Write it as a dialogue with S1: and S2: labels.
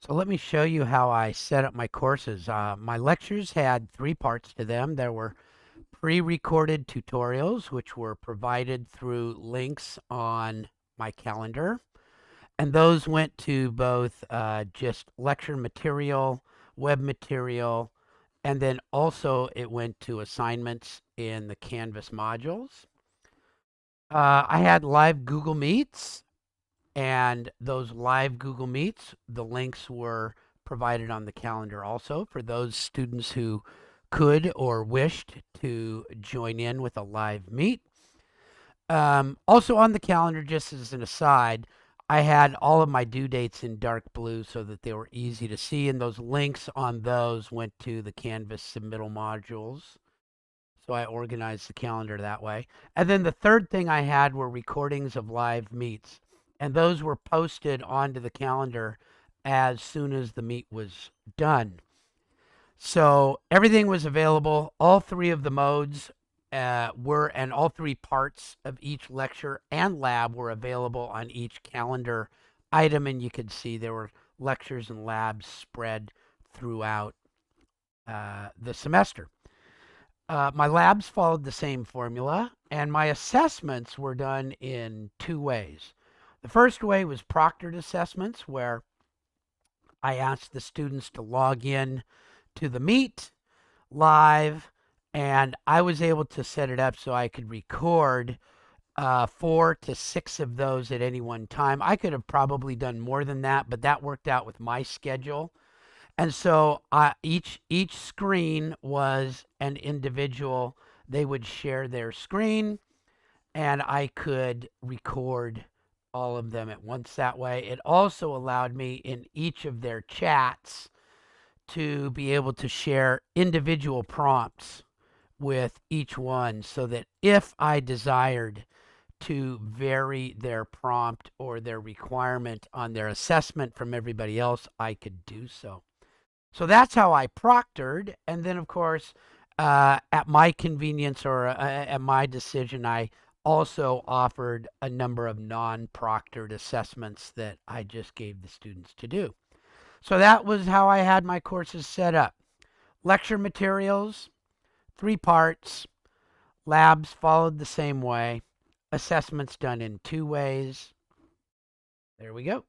S1: So let me show you how I set up my courses. My lectures had three parts to them. There were pre-recorded tutorials, which were provided through links on my calendar. And those went to both just lecture material, web material, and then also it went to assignments in the Canvas modules. I had live Google Meets, and those live Google Meets, the links were provided on the calendar also for those students who could or wished to join in with a live meet. Also on the calendar, just as an aside, I had all of my due dates in dark blue so that they were easy to see, and those links on those went to the Canvas submittal modules. So I organized the calendar that way. And then the third thing I had were recordings of live meets. And those were posted onto the calendar as soon as the meet was done. So everything was available. All three of the modes and all three parts of each lecture and lab were available on each calendar item. And you could see there were lectures and labs spread throughout the semester. My labs followed the same formula, and my assessments were done in two ways. The first way was proctored assessments, where I asked the students to log in to the meet live, and I was able to set it up so I could record 4 to 6 of those at any one time. I could have probably done more than that, but that worked out with my schedule. And so each screen was an individual. They would share their screen, and I could record all of them at once that way. It also allowed me in each of their chats to be able to share individual prompts with each one so that if I desired to vary their prompt or their requirement on their assessment from everybody else, I could do so. So that's how I proctored. And then, of course, at my convenience or at my decision, I also offered a number of non proctored assessments that I just gave the students to do. So that was how I had my courses set up. Lecture materials, three parts. Labs followed the same way. Assessments done in two ways. There we go.